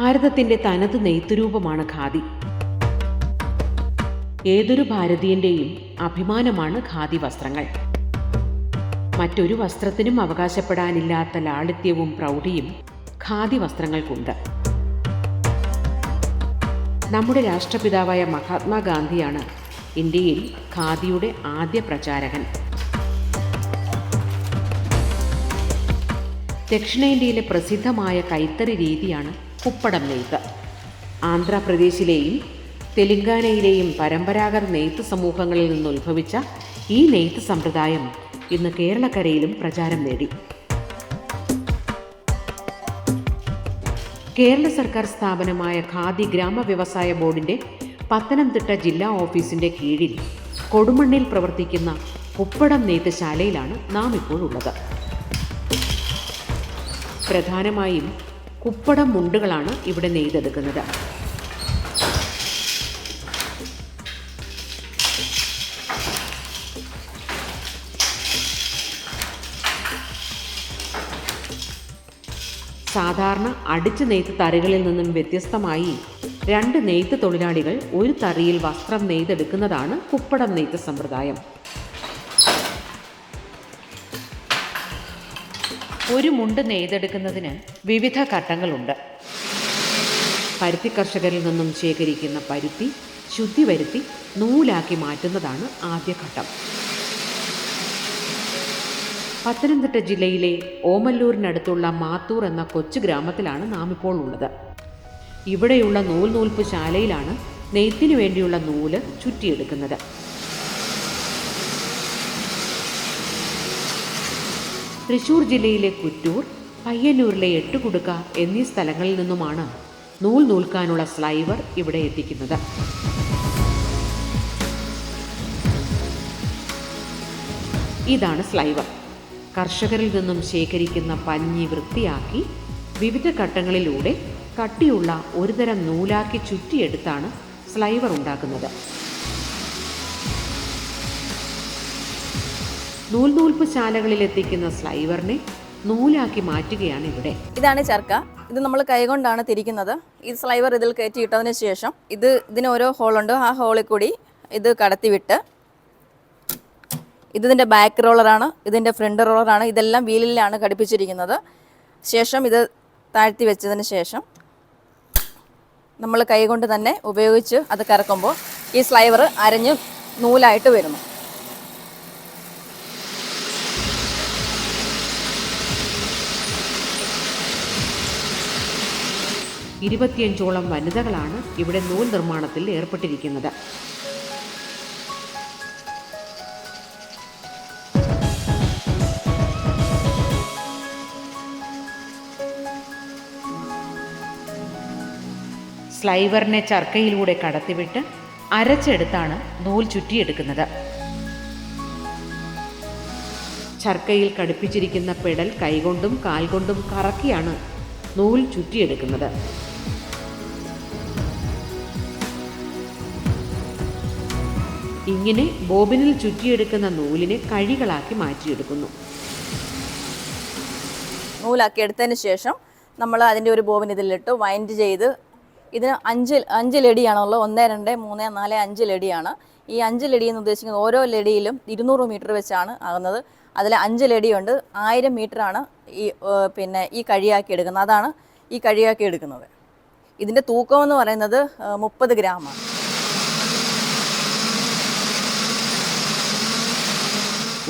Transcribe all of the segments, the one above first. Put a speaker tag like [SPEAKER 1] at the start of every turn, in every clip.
[SPEAKER 1] ഭാരതത്തിൻ്റെ തനത് നെയ്ത്തുരൂപമാണ് ഖാദി. ഏതൊരു ഭാരതീയൻ്റെയും അഭിമാനമാണ് ഖാദി വസ്ത്രങ്ങൾ. മറ്റൊരു വസ്ത്രത്തിനും അവകാശപ്പെടാനില്ലാത്ത ലാളിത്യവും പ്രൗഢിയും ഖാദി വസ്ത്രങ്ങൾക്കുണ്ട്. നമ്മുടെ രാഷ്ട്രപിതാവായ മഹാത്മാഗാന്ധിയാണ് ഇന്ത്യയിൽ ഖാദിയുടെ ആദ്യ പ്രചാരകൻ. ദക്ഷിണേന്ത്യയിലെ പ്രസിദ്ധമായ കൈത്തറി രീതിയാണ് കുപ്പടം നെയ്ത്ത്. ആന്ധ്രാപ്രദേശിലെയും തെലങ്കാനയിലെയും പരമ്പരാഗത നെയ്ത്ത് സമൂഹങ്ങളിൽ നിന്നുത്ഭവിച്ച ഈ നെയ്ത്ത് സമ്പ്രദായം ഇന്ന് കേരളക്കരയിലും പ്രചാരം നേടി. കേരള സർക്കാർ സ്ഥാപനമായ ഖാദി ഗ്രാമ വ്യവസായ ബോർഡിൻ്റെ പത്തനംതിട്ട ജില്ലാ ഓഫീസിൻ്റെ കീഴിൽ കൊടുമണ്ണിൽ പ്രവർത്തിക്കുന്ന കുപ്പടം നെയ്ത്ത് ശാലയിലാണ് നാം ഇപ്പോൾ ഉള്ളത്. പ്രധാനമായും കുപ്പടം മുണ്ടുകളാണ് ഇവിടെ നെയ്തെടുക്കുന്നത്. സാധാരണ അടിച്ച നെയ്ത്ത് തറികളിൽ നിന്നും വ്യത്യസ്തമായി 2 നെയ്ത്ത് തൊഴിലാളികൾ ഒരു തറിയിൽ വസ്ത്രം നെയ്തെടുക്കുന്നതാണ് കുപ്പടം നെയ്ത്ത് സമ്പ്രദായം. ഒരു മുണ്ട് നെയ്തെടുക്കുന്നതിന് വിവിധ ഘട്ടങ്ങളുണ്ട്. പരുത്തി കർഷകരിൽ നിന്നും ശേഖരിക്കുന്ന പരുത്തി ശുദ്ധി വരുത്തി നൂലാക്കി മാറ്റുന്നതാണ് ആദ്യഘട്ടം. പത്തനംതിട്ട ജില്ലയിലെ ഓമല്ലൂരിനടുത്തുള്ള മാത്തൂർ എന്ന കൊച്ചു ഗ്രാമത്തിലാണ് നാം ഇപ്പോൾ ഉള്ളത്. ഇവിടെയുള്ള നൂൽപ്പ് ശാലയിലാണ് നെയ്ത്തിനു വേണ്ടിയുള്ള നൂല് ചുറ്റിയെടുക്കുന്നത്. തൃശ്ശൂർ ജില്ലയിലെ കുറ്റൂർ, പയ്യന്നൂരിലെ എട്ടുകുടുക്ക എന്നീ സ്ഥലങ്ങളിൽ നിന്നുമാണ് നൂൽക്കാനുള്ള സ്ലൈവർ ഇവിടെ എത്തിക്കുന്നത്. ഇതാണ് സ്ലൈവർ. കർഷകരിൽ നിന്നും ശേഖരിക്കുന്ന പഞ്ഞി വൃത്തിയാക്കി വിവിധ ഘട്ടങ്ങളിലൂടെ കട്ടിയുള്ള ഒരുതരം നൂലാക്കി ചുറ്റിയെടുത്താണ് സ്ലൈവർ ഉണ്ടാക്കുന്നത്. നൂൽപ്പ് ശാലകളിൽ എത്തിക്കുന്ന സ്ലൈവറിനെ നൂലാക്കി മാറ്റുകയാണ് ഇവിടെ.
[SPEAKER 2] ഇതാണ് ചർക്ക. ഇത് നമ്മൾ കൈകൊണ്ടാണ് തിരിക്കുന്നത്. ഈ സ്ലൈവർ ഇതിൽ കയറ്റിയിട്ടതിന് ശേഷം ഇതിന് ഓരോ ഹോളുണ്ട്. ആ ഹോളിൽ കൂടി ഇത് കടത്തിവിട്ട് ഇതിൻ്റെ ബാക്ക് റോളറാണ്, ഇതിൻ്റെ ഫ്രണ്ട് റോളറാണ്. ഇതെല്ലാം വീലിലാണ് ഘടിപ്പിച്ചിരിക്കുന്നത്. ശേഷം ഇത് താഴ്ത്തി വെച്ചതിന് ശേഷം നമ്മൾ കൈകൊണ്ട് തന്നെ ഉപയോഗിച്ച് അത് കറക്കുമ്പോൾ ഈ സ്ലൈവർ അരഞ്ഞ് നൂലായിട്ട് വരുന്നു.
[SPEAKER 1] 25ഓളം വനിതകളാണ് ഇവിടെ നൂൽ നിർമ്മാണത്തിൽ ഏർപ്പെട്ടിരിക്കുന്നത്. സ്ലൈവറിനെ ചർക്കയിലൂടെ കടത്തിവിട്ട് അരച്ചെടുത്താണ് നൂൽ ചുറ്റിയെടുക്കുന്നത്. ചർക്കയിൽ ഘടിപ്പിച്ചിരിക്കുന്ന പെടൽ കൈകൊണ്ടും കാൽകൊണ്ടും കറക്കിയാണ് നൂൽ ചുറ്റിയെടുക്കുന്നത്. ഇങ്ങനെ ബോബിനിൽ ചുറ്റിയെടുക്കുന്ന നൂലിനെ കഴികളാക്കി മാറ്റിയെടുക്കുന്നു.
[SPEAKER 2] നൂലാക്കി എടുത്തതിന് ശേഷം നമ്മൾ അതിൻ്റെ ഒരു ബോബിൻ ഇതിലിട്ട് വൈൻഡ് ചെയ്ത് ഇതിന് 5 ലഡിയാണുള്ളത്. 1, 2, 3, 4, 5 ലഡിയാണ്. ഈ 5 ലഡി എന്ന് ഉദ്ദേശിക്കുന്നത് ഓരോ ലഡിയിലും 200 മീറ്റർ വെച്ചാണ് ആകുന്നത്. അതിൽ 5 ലഡിയുണ്ട്. 1000 മീറ്ററാണ് ഈ കഴിയാക്കി എടുക്കുന്നത്. അതാണ് ഈ കഴിയാക്കി എടുക്കുന്നത്. ഇതിൻ്റെ തൂക്കം എന്ന് പറയുന്നത് 30 ഗ്രാമാണ്.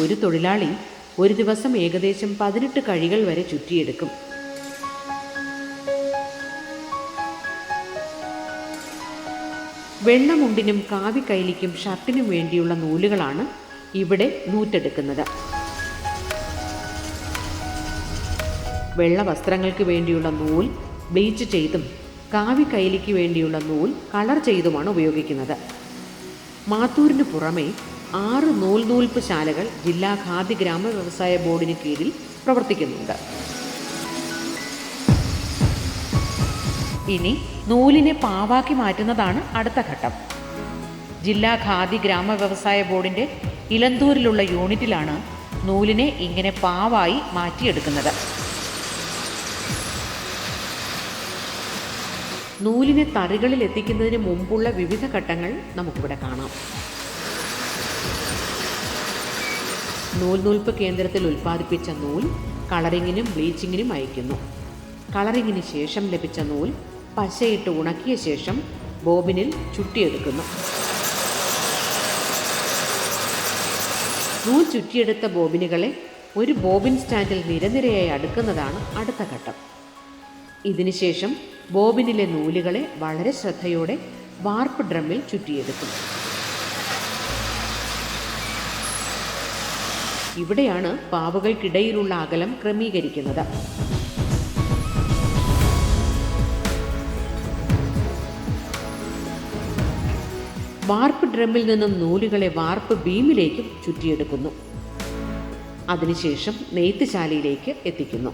[SPEAKER 1] ഒരു തൊഴിലാളി ഒരു ദിവസം ഏകദേശം 18 കഴികൾ വരെ ചുറ്റിയെടുക്കും. വെള്ളമുണ്ടിനും കാവി കൈലിക്കും ഷർട്ടിനും വേണ്ടിയുള്ള നൂലുകളാണ് ഇവിടെ നൂറ്റെടുക്കുന്നത്. വെള്ള വസ്ത്രങ്ങൾക്ക് വേണ്ടിയുള്ള നൂൽ ബ്ലീച്ച് ചെയ്തും കാവി കൈലിക്ക് വേണ്ടിയുള്ള നൂൽ കളർ ചെയ്തുമാണ് ഉപയോഗിക്കുന്നത്. മാത്തൂരിന് പുറമെ 6 നൂൽപ്പ് ശാലകൾ ജില്ലാ ഖാദി ഗ്രാമ വ്യവസായ ബോർഡിന് കീഴിൽ പ്രവർത്തിക്കുന്നുണ്ട്. ഇനി നൂലിനെ പാവാക്കി മാറ്റുന്നതാണ് അടുത്ത ഘട്ടം. ജില്ലാ ഖാദി ഗ്രാമ വ്യവസായ ബോർഡിൻ്റെ ഇലന്തൂരിലുള്ള യൂണിറ്റിലാണ് നൂലിനെ ഇങ്ങനെ പാവായി മാറ്റിയെടുക്കുന്നത്. നൂലിനെ തറികളിൽ എത്തിക്കുന്നതിന് മുമ്പുള്ള വിവിധ ഘട്ടങ്ങൾ നമുക്കിവിടെ കാണാം. നൂൽനൂൽപ്പ് കേന്ദ്രത്തിൽ ഉൽപ്പാദിപ്പിച്ച നൂൽ കളറിങ്ങിനും ബ്ലീച്ചിങ്ങിനും അയക്കുന്നു. കളറിങ്ങിന് ശേഷം ലഭിച്ച നൂൽ പശയിട്ട് ഉണക്കിയ ശേഷം ബോബിനിൽ ചുറ്റിയെടുക്കുന്നു. നൂൽ ചുറ്റിയെടുത്ത ബോബിനുകളെ ഒരു ബോബിൻ സ്റ്റാൻഡിൽ നിരനിരയായി അടുക്കുന്നതാണ് അടുത്ത ഘട്ടം. ഇതിനുശേഷം ബോബിനിലെ നൂലുകളെ വളരെ ശ്രദ്ധയോടെ വാർപ്പ് ഡ്രമ്മിൽ ചുറ്റിയെടുക്കും. ഇവിടെയാണ് പാവുകൾക്കിടയിലുള്ള അകലം ക്രമീകരിക്കുന്നത്. വാർപ്പ് ഡ്രമ്മിൽ നിന്നും നൂലുകളെ വാർപ്പ് ബീമിലേക്ക് ചുറ്റിയെടുക്കുന്നു. അതിനുശേഷം നെയ്ത്തുശാലയിലേക്ക് എത്തിക്കുന്നു.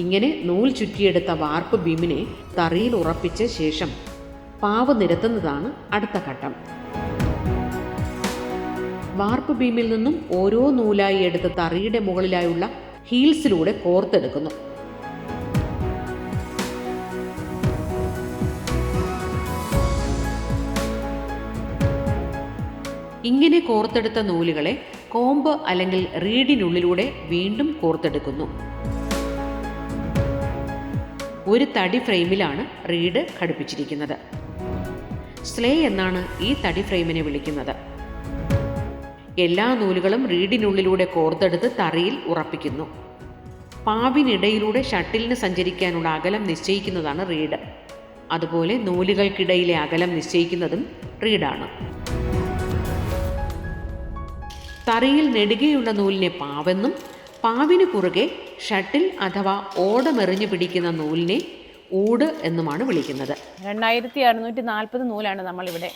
[SPEAKER 1] ഇങ്ങനെ നൂൽ ചുറ്റിയെടുത്ത വാർപ്പ് ബീമിനെ തറിയിൽ ഉറപ്പിച്ച ശേഷം പാവ് നിരത്തുന്നതാണ് അടുത്ത ഘട്ടം. വാർപ്പ് ബീമിൽ നിന്നും ഓരോ നൂലായി എടുത്ത് തറിയുടെ മുകളിലായുള്ള ഹീൽസിലൂടെ കോർത്തെടുക്കുന്നു. ഇങ്ങനെ കോർത്തെടുത്ത നൂലുകളെ കോമ്പ് അല്ലെങ്കിൽ റീഡിനുള്ളിലൂടെ വീണ്ടും കോർത്തെടുക്കുന്നു. ഒരു തടി ഫ്രെയിമിലാണ് റീഡ് ഘടിപ്പിച്ചിരിക്കുന്നത്. സ്ലേ എന്നാണ് ഈ തടി ഫ്രെയിമിനെ വിളിക്കുന്നത്. എല്ലാ നൂലുകളും റീഡിനുള്ളിലൂടെ കോർത്തെടുത്ത് തറിയിൽ ഉറപ്പിക്കുന്നു. പാവിനിടയിലൂടെ ഷട്ടിലിന് സഞ്ചരിക്കാനുള്ള അകലം നിശ്ചയിക്കുന്നതാണ് റീഡ്. അതുപോലെ നൂലുകൾക്കിടയിലെ അകലം നിശ്ചയിക്കുന്നതും റീഡാണ്. തറിയിൽ നെടുകെയുള്ള നൂലിനെ പാവെന്നും പാവിന് കുറുകെ ഷട്ടിൽ അഥവാ ഓടമെറിഞ്ഞു പിടിക്കുന്ന നൂലിനെ ഊട് എന്നുമാണ് വിളിക്കുന്നത്.
[SPEAKER 3] 2640 നൂലാണ് നമ്മളിവിടെ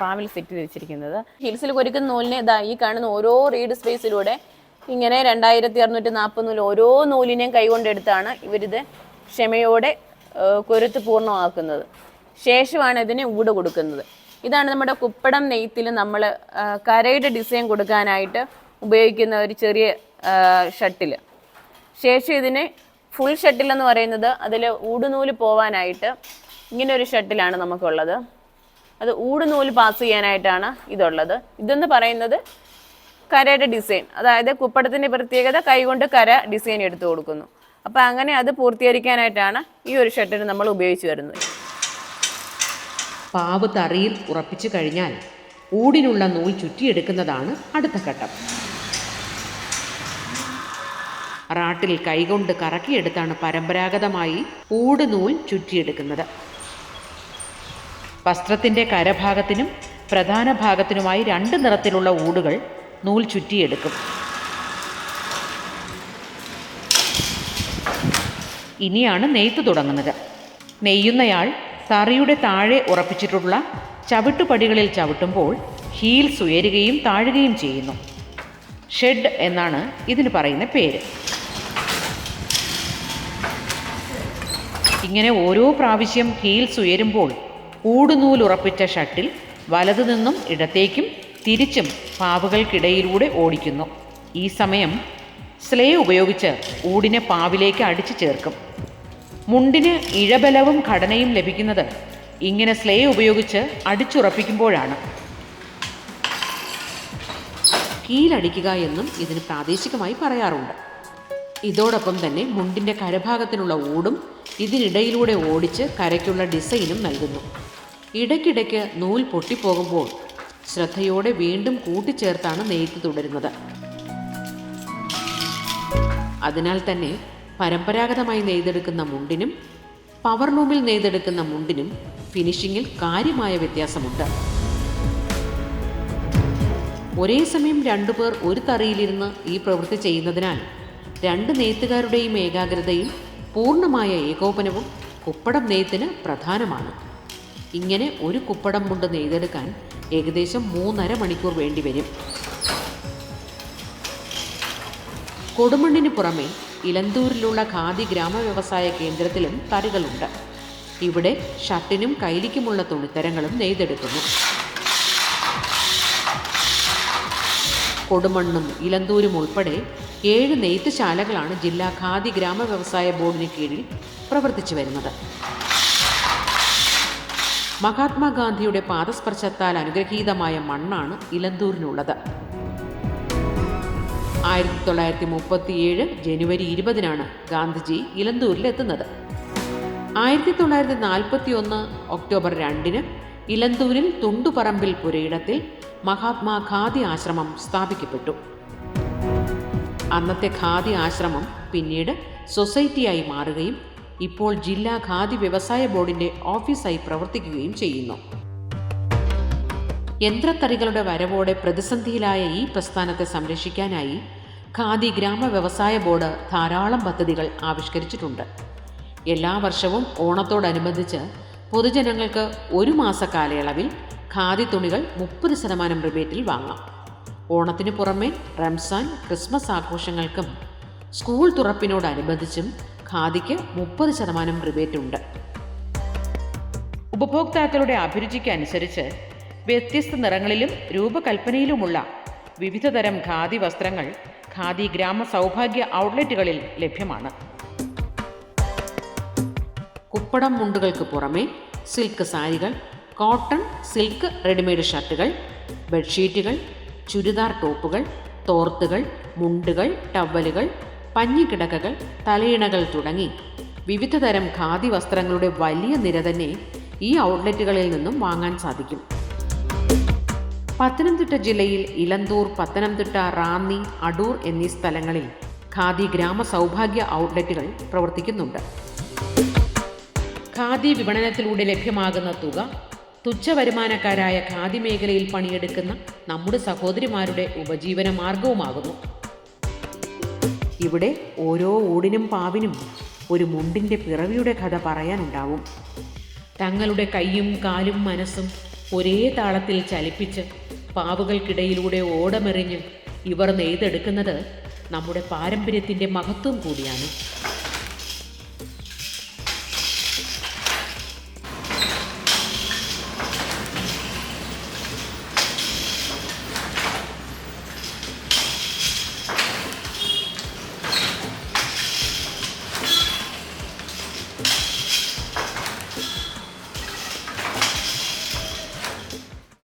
[SPEAKER 3] പാവിൽ സെറ്റ് ചെയ്ത് വെച്ചിരിക്കുന്നത്. ഹിൽസിൽ കൊരുക്കുന്ന നൂലിനെ ഈ കാണുന്ന ഓരോ റീഡ് സ്പേസിലൂടെ ഇങ്ങനെ 2640 നൂല് ഓരോ നൂലിനെയും കൈകൊണ്ടെടുത്താണ് ഇവരിത് ക്ഷമയോടെ കൊരുത്ത് പൂർണ്ണമാക്കുന്നത്. ശേഷമാണ് ഇതിന് ഊട് കൊടുക്കുന്നത്. ഇതാണ് നമ്മുടെ കുപ്പടം നെയ്ത്തിൽ നമ്മൾ കരയുടെ ഡിസൈൻ കൊടുക്കാനായിട്ട് ഉപയോഗിക്കുന്ന ഒരു ചെറിയ ഷട്ടിൽ. ശേഷം ഇതിന് ഫുൾ ഷട്ടിൽ എന്ന് പറയുന്നത് അതിൽ ഊടുനൂല് പോവാനായിട്ട് ഇങ്ങനെ ഒരു ഷട്ടിലാണ് നമുക്കുള്ളത്. അത് ഊടുനൂല് പാസ് ചെയ്യാനായിട്ടാണ് ഇതുള്ളത്. ഇതെന്ന് പറയുന്നത് കരയുടെ ഡിസൈൻ, അതായത് കുപ്പടത്തിൻ്റെ പ്രത്യേകത കൈകൊണ്ട് കര ഡിസൈൻ എടുത്തു കൊടുക്കുന്നു. അപ്പോൾ അങ്ങനെ അത് പൂർത്തീകരിക്കാനായിട്ടാണ് ഈ ഒരു ഷട്ടിൽ നമ്മൾ ഉപയോഗിച്ച് വരുന്നത്.
[SPEAKER 1] പാവ് തറിയിൽ ഉറപ്പിച്ചു കഴിഞ്ഞാൽ ഊടിനുള്ള നൂൽ ചുറ്റിയെടുക്കുന്നതാണ് അടുത്ത ഘട്ടം. റാട്ടിൽ കൈകൊണ്ട് കറക്കിയെടുത്താണ് പരമ്പരാഗതമായി ഊട് നൂൽ ചുറ്റിയെടുക്കുന്നത്. വസ്ത്രത്തിൻ്റെ കരഭാഗത്തിനും പ്രധാന ഭാഗത്തിനുമായി 2 നിറത്തിലുള്ള ഊടുകൾ നൂൽ ചുറ്റിയെടുക്കും. ഇനിയാണ് നെയ്ത്ത് തുടങ്ങുന്നത്. നെയ്യുന്നയാൾ തറിയുടെ താഴെ ഉറപ്പിച്ചിട്ടുള്ള ചവിട്ടുപടികളിൽ ചവിട്ടുമ്പോൾ ഹീൽസ് ഉയരുകയും താഴുകയും ചെയ്യുന്നു. ഷെഡ് എന്നാണ് ഇതിന് പറയുന്ന പേര്. ഇങ്ങനെ ഓരോ പ്രാവശ്യം ഹീൽസ് ഉയരുമ്പോൾ ഊടുനൂൽ ഉറപ്പിച്ച ഷട്ടിൽ വലതു നിന്നും ഇടത്തേക്കും തിരിച്ചും പാവുകൾക്കിടയിലൂടെ ഓടിക്കുന്നു. ഈ സമയം സ്ലേ ഉപയോഗിച്ച് ഊടിനെ പാവിലേക്ക് അടിച്ചു ചേർക്കും. മുണ്ടിന് ഇഴബലവും ഘടനയും ലഭിക്കുന്നത് ഇങ്ങനെ സ്ലേ ഉപയോഗിച്ച് അടിച്ചുറപ്പിക്കുമ്പോഴാണ്. കീലടിക്കുക എന്നും ഇതിന് പ്രാദേശികമായി പറയാറുണ്ട്. ഇതോടൊപ്പം തന്നെ മുണ്ടിൻ്റെ കരഭാഗത്തിനുള്ള ഊടും ഇതിനിടയിലൂടെ ഓടിച്ച് കരയ്ക്കുള്ള ഡിസൈനും നൽകുന്നു. ഇടയ്ക്കിടയ്ക്ക് നൂൽ പൊട്ടിപ്പോകുമ്പോൾ ശ്രദ്ധയോടെ വീണ്ടും കൂട്ടിച്ചേർത്താണ് നെയ്ത്ത് തുടരുന്നത്. അതിനാൽ തന്നെ പരമ്പരാഗതമായി നെയ്തെടുക്കുന്ന മുണ്ടിനും പവർലൂമിൽ നെയ്തെടുക്കുന്ന മുണ്ടിനും ഫിനിഷിങ്ങിൽ കാര്യമായ വ്യത്യാസമുണ്ട്. ഒരേ സമയം 2 പേർ ഒരു തറിയിലിരുന്ന് ഈ പ്രവൃത്തി ചെയ്യുന്നതിനാൽ 2 നെയ്ത്തുകാരുടെയും ഏകാഗ്രതയും പൂർണ്ണമായ ഏകോപനവും കുപ്പടം നെയ്ത്തിന് പ്രധാനമാണ്. ഇങ്ങനെ ഒരു കുപ്പടം മുണ്ട് നെയ്തെടുക്കാൻ ഏകദേശം 3.5 മണിക്കൂർ വേണ്ടിവരും. കൊടുമണ്ണിന് പുറമെ ഇലന്തൂരിലുള്ള ഖാദി ഗ്രാമവ്യവസായ കേന്ദ്രത്തിലും തറികളുണ്ട്. ഇവിടെ ഷർട്ടിനും കൈലിക്കുമുള്ള തുണിത്തരങ്ങളും നെയ്തെടുക്കുന്നു. കൊടുമണ്ണും ഇലന്തൂരും ഉൾപ്പെടെ 7 നെയ്ത്തുശാലകളാണ് ജില്ലാ ഖാദി ഗ്രാമവ്യവസായ ബോർഡിന് കീഴിൽ പ്രവർത്തിച്ചു വരുന്നത്. മഹാത്മാഗാന്ധിയുടെ പാദസ്പർശത്താൽ അനുഗ്രഹീതമായ മണ്ണാണ് ഇലന്തൂരിനുള്ളത്. 1937 ജനുവരി 20 ഗാന്ധിജി ഇലന്തൂരിലെത്തുന്നത്. 1941 ഒക്ടോബർ 2 ഇലന്തൂരിൽ തുണ്ടുപറമ്പിൽ പുരയിടത്തിൽ മഹാത്മാ ഖാദി ആശ്രമം സ്ഥാപിക്കപ്പെട്ടു. അന്നത്തെ ഖാദി ആശ്രമം പിന്നീട് സൊസൈറ്റിയായി മാറുകയും ഇപ്പോൾ ജില്ലാ ഖാദി വ്യവസായ ബോർഡിന്റെ ഓഫീസായി പ്രവർത്തിക്കുകയും ചെയ്യുന്നു. യന്ത്രത്തറികളുടെ വരവോടെ പ്രതിസന്ധിയിലായ ഈ പ്രസ്ഥാനത്തെ സംരക്ഷിക്കാനായി ഖാദി ഗ്രാമ വ്യവസായ ബോർഡ് ധാരാളം പദ്ധതികൾ ആവിഷ്കരിച്ചിട്ടുണ്ട്. എല്ലാ വർഷവും ഓണത്തോടനുബന്ധിച്ച് പൊതുജനങ്ങൾക്ക് 1 മാസ കാലയളവിൽ ഖാദി തുണികൾ 30% റിബേറ്റിൽ വാങ്ങാം. ഓണത്തിന് പുറമെ റംസാൻ, ക്രിസ്മസ് ആഘോഷങ്ങൾക്കും സ്കൂൾ തുറപ്പിനോടനുബന്ധിച്ചും ഖാദിക്ക് 30% റിബേറ്റ് ഉണ്ട്. ഉപഭോക്താക്കളുടെ അഭിരുചിക്ക് അനുസരിച്ച് വ്യത്യസ്ത നിറങ്ങളിലും രൂപകൽപ്പനയിലുമുള്ള വിവിധതരം ഖാദി വസ്ത്രങ്ങൾ ഖാദി ഗ്രാമ സൗഭാഗ്യ ഔട്ട്ലെറ്റുകളിൽ ലഭ്യമാണ്. കുപ്പടം മുണ്ടുകൾക്ക് പുറമെ സിൽക്ക് സാരികൾ, കോട്ടൺ, സിൽക്ക് റെഡിമെയ്ഡ് ഷർട്ടുകൾ, ബെഡ്ഷീറ്റുകൾ, ചുരിദാർ ടോപ്പുകൾ, തോർത്തുകൾ, മുണ്ടുകൾ, ടവലുകൾ, പഞ്ഞിക്കിടക്കകൾ, തലയിണകൾ തുടങ്ങി വിവിധതരം ഖാദി വസ്ത്രങ്ങളുടെ വലിയ നിര തന്നെ ഈ ഔട്ട്ലെറ്റുകളിൽ നിന്നും വാങ്ങാൻ സാധിക്കും. പത്തനംതിട്ട ജില്ലയിൽ ഇലന്തൂർ, പത്തനംതിട്ട, റാന്നി, അടൂർ എന്നീ സ്ഥലങ്ങളിൽ ഖാദി ഗ്രാമ സൗഭാഗ്യ ഔട്ട്ലെറ്റുകൾ പ്രവർത്തിക്കുന്നുണ്ട്. ഖാദി വിപണനത്തിലൂടെ ലഭ്യമാകുന്ന തുക തുച്ഛ വരുമാനക്കാരായ ഖാദി മേഖലയിൽ പണിയെടുക്കുന്ന നമ്മുടെ സഹോദരിമാരുടെ ഉപജീവന മാർഗവുമാകുന്നു. ഇവിടെ ഓരോ ഊടിനും പാവിനും ഒരു മുണ്ടിൻ്റെ പിറവിയുടെ കഥ പറയാനുണ്ടാവും. തങ്ങളുടെ കൈയും കാലും മനസ്സും ഒരേ താളത്തിൽ ചലിപ്പിച്ച് പാവുകൾക്കിടയിലൂടെ ഓടമെറിഞ്ഞ് ഇവർ നെയ്തെടുക്കുന്നത് നമ്മുടെ പാരമ്പര്യത്തിൻ്റെ മഹത്വം കൂടിയാണ്.